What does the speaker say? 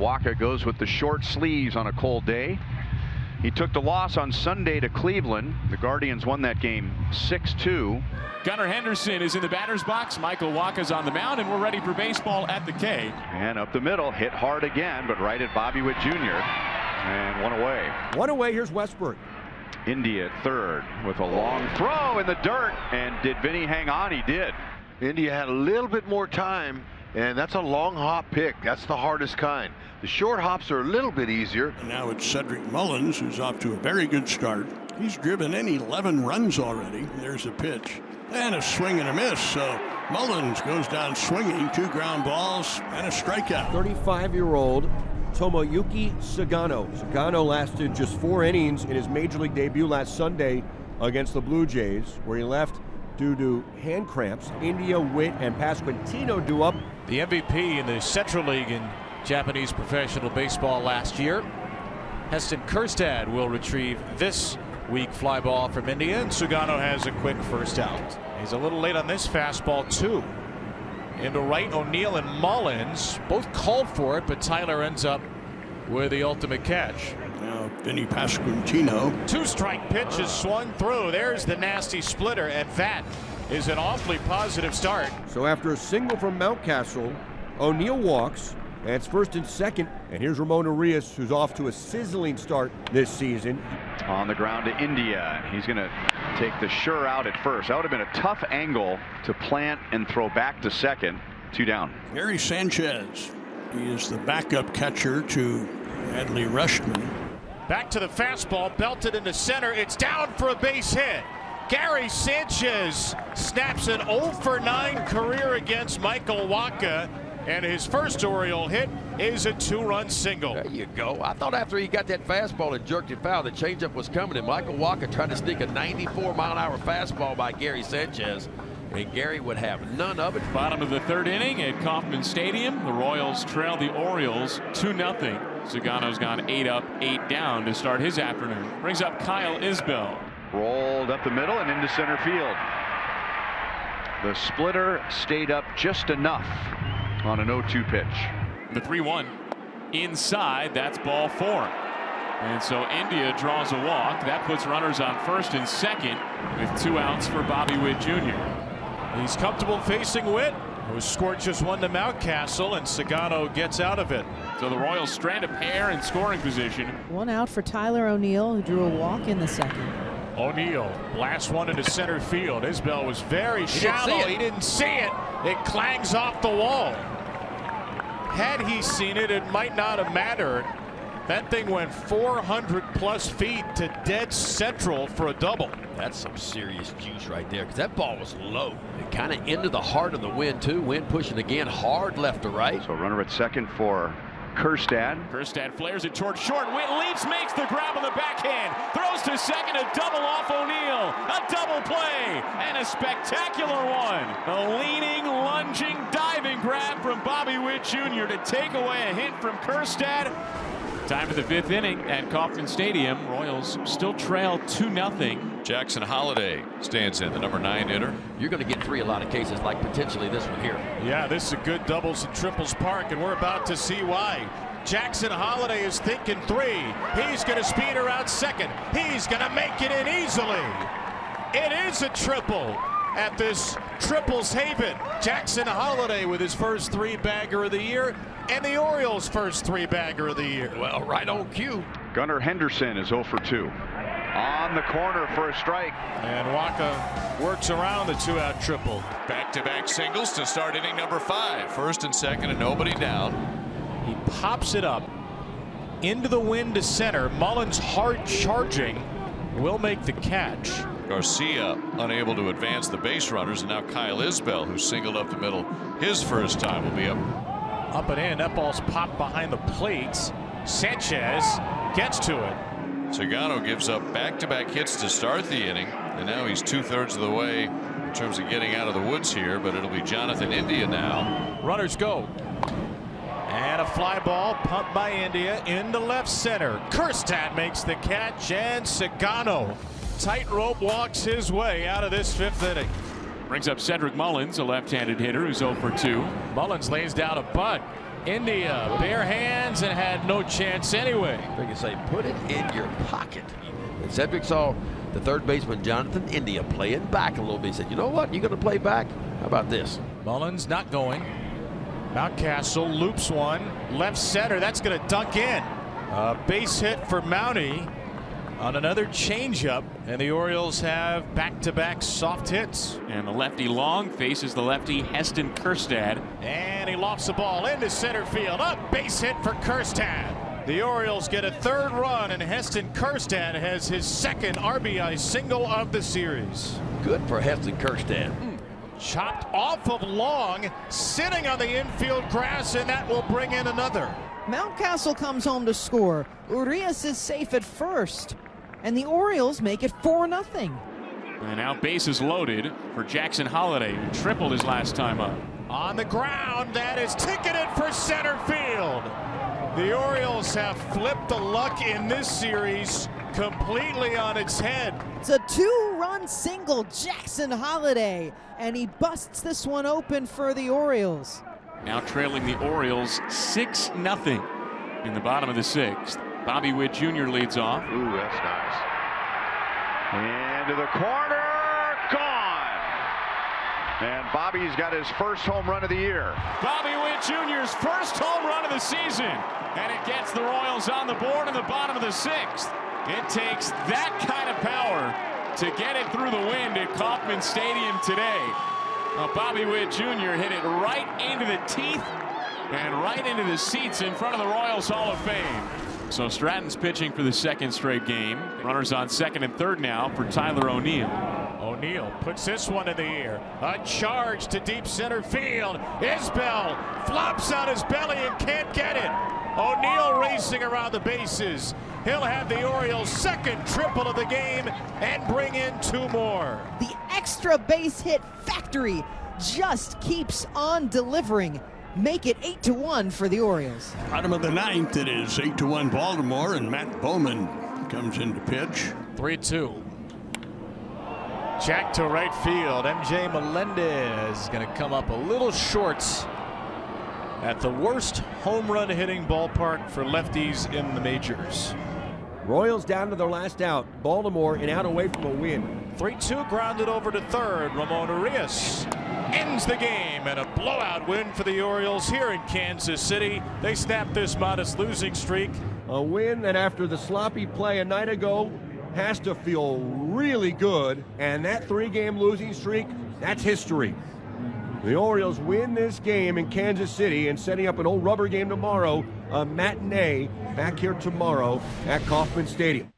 Wacha goes with the short sleeves on a cold day. He took the loss on Sunday to Cleveland. The Guardians won that game 6-2. Gunnar Henderson is in the batter's box. Michael Wacha's on the mound, and we're ready for baseball at the K. And up the middle, hit hard again, but right at Bobby Witt Jr. And one away. One away, here's Westbrook. India at third with a long throw in the dirt. And did Vinny hang on? He did. India had a little bit more time, and that's a long hop pick. That's the hardest kind. The short hops are a little bit easier. And now it's Cedric Mullins, who's off to a very good start. He's driven in 11 runs already. There's a pitch and a swing and a miss. So Mullins goes down swinging, 2 ground balls and a strikeout. 35-year-old Tomoyuki Sugano. Sugano lasted just 4 innings in his major league debut last Sunday against the Blue Jays, where he left due to hand cramps. India, Witt, and Pasquantino due up. The MVP in the Central League in Japanese professional baseball last year. Heston Kjerstad will retrieve this weak fly ball from India, and Sugano has a quick first out. He's a little late on this fastball too. Into right, O'Neill and Mullins both called for it, but Tyler ends up with the ultimate catch. Now Vinny Pasquantino. 2-strike pitch is swung through. There's the nasty splitter, and that is an awfully positive start. So after a single from Mountcastle, O'Neill walks, and it's first and second. And here's Ramon Arias, who's off to a sizzling start this season. On the ground to India. He's going to take the sure out at first. That would have been a tough angle to plant and throw back to second. 2 down. Gary Sanchez. He is the backup catcher to Adley Rutschman. Back to the fastball, belted into center. It's down for a base hit. Gary Sanchez snaps an 0 for 9 career against Michael Wacha, and his first Oriole hit is a 2-run single. There you go. I thought after he got that fastball and jerked it foul, the changeup was coming, and Michael Wacha tried to sneak a 94-mile-an-hour fastball by Gary Sanchez, and Gary would have none of it. Bottom of the 3rd inning at Kauffman Stadium. The Royals trail the Orioles 2-0. Sugano's gone 8 up, 8 down to start his afternoon. Brings up Kyle Isbell. Rolled up the middle and into center field. The splitter stayed up just enough on an 0-2 pitch. The 3-1 inside. That's ball 4. And so India draws a walk. That puts runners on first and second with 2 outs for Bobby Witt Jr. He's comfortable facing Witt, who scored just 1 to Mountcastle, and Sugano gets out of it. So the Royals strand a pair in scoring position. 1 out for Tyler O'Neill, who drew a walk in the second. O'Neill blasts one into center field. Isbell was very shallow. He didn't see it. It clangs off the wall. Had he seen it, it might not have mattered. That thing went 400+ feet to dead central for a double. That's some serious juice right there, because that ball was low. It kind of into the heart of the wind, too. Wind pushing again hard left to right. So runner at second for Kjerstad. Kjerstad flares it toward short. Witt leaps, makes the grab on the backhand. Throws to second, a double off O'Neill. A double play, and a spectacular one. A leaning, lunging, diving grab from Bobby Witt Jr. to take away a hit from Kjerstad. Time for the 5th inning at Kauffman Stadium. Royals still trail 2-0. Jackson Holliday stands in, the number 9 hitter. You're going to get 3 a lot of cases, like potentially this one here. Yeah, this is a good doubles and triples park, and we're about to see why. Jackson Holliday is thinking 3. He's going to speed around second. He's going to make it in easily. It is a triple at this triples haven. Jackson Holliday with his first 3-bagger of the year, and the Orioles' first 3-bagger of the year. Well, right on cue. Gunnar Henderson is 0 for 2. On the corner for a strike. And Wacha works around the 2-out triple. Back-to-back singles to start inning number 5. First and second and nobody down. He pops it up into the wind to center. Mullins hard charging will make the catch. Garcia unable to advance the base runners, and now Kyle Isbell, who singled up the middle his first time, will be up. Up and in. That ball's popped behind the plates. Sanchez gets to it. Sugano gives up back-to-back hits to start the inning, and now he's 2/3 of the way in terms of getting out of the woods here, but it'll be Jonathan India now. Runners go. And a fly ball pumped by India into left center. Kjerstad makes the catch, and Sugano tightrope walks his way out of this 5th inning. Brings up Cedric Mullins, a left-handed hitter who's 0 for 2. Mullins lays down a bunt. India, bare hands and had no chance anyway. They can say, put it in your pocket. And Cedric saw the third baseman, Jonathan India, playing back a little bit. He said, you know what? You're going to play back? How about this? Mullins not going. Mountcastle loops one. Left center. That's going to dunk in. A base hit for Mountie on another changeup. And the Orioles have back-to-back soft hits. And the lefty long faces the lefty Heston Kjerstad. And he lofts the ball into center field. A base hit for Kjerstad. The Orioles get a third run, and Heston Kjerstad has his second RBI single of the series. Good for Heston Kjerstad. Chopped off of Long, sitting on the infield grass, and that will bring in another. Mountcastle comes home to score. Urias is safe at first, and the Orioles make it 4-0. And now bases loaded for Jackson Holliday, who tripled his last time up. On the ground, that is ticketed for center field. The Orioles have flipped the luck in this series completely on its head. It's a 2-run single, Jackson Holliday, and he busts this one open for the Orioles. Now trailing the Orioles 6-0 in the bottom of the sixth. Bobby Witt Jr. leads off. Ooh, that's nice. Into the corner, gone. And Bobby's got his first home run of the year. Bobby Witt Jr.'s first home run of the season. And it gets the Royals on the board in the bottom of the sixth. It takes that kind of power to get it through the wind at Kauffman Stadium today. Bobby Witt Jr. hit it right into the teeth and right into the seats in front of the Royals Hall of Fame. So Stratton's pitching for the second straight game. Runners on second and third now for Tyler O'Neill. O'Neill puts this one in the air. A charge to deep center field. Isbell flops on his belly and can't get it. O'Neill racing around the bases. He'll have the Orioles' second triple of the game and bring in 2 more. The extra base hit factory just keeps on delivering. Make it 8-1 for the Orioles. Bottom of the ninth, it is 8-1 Baltimore, and Matt Bowman comes in to pitch. 3-2. Jack to right field. MJ Melendez is going to come up a little short at the worst home run hitting ballpark for lefties in the majors. Royals down to their last out. Baltimore an out away from a win. 3-2 grounded over to third. Ramon Urias ends the game, and a blowout win for the Orioles here in Kansas City. They snap this modest losing streak. A win that after the sloppy play a night ago has to feel really good, and that 3-game losing streak, that's history. The Orioles win this game in Kansas City and setting up an old rubber game tomorrow, a matinee back here tomorrow at Kauffman Stadium.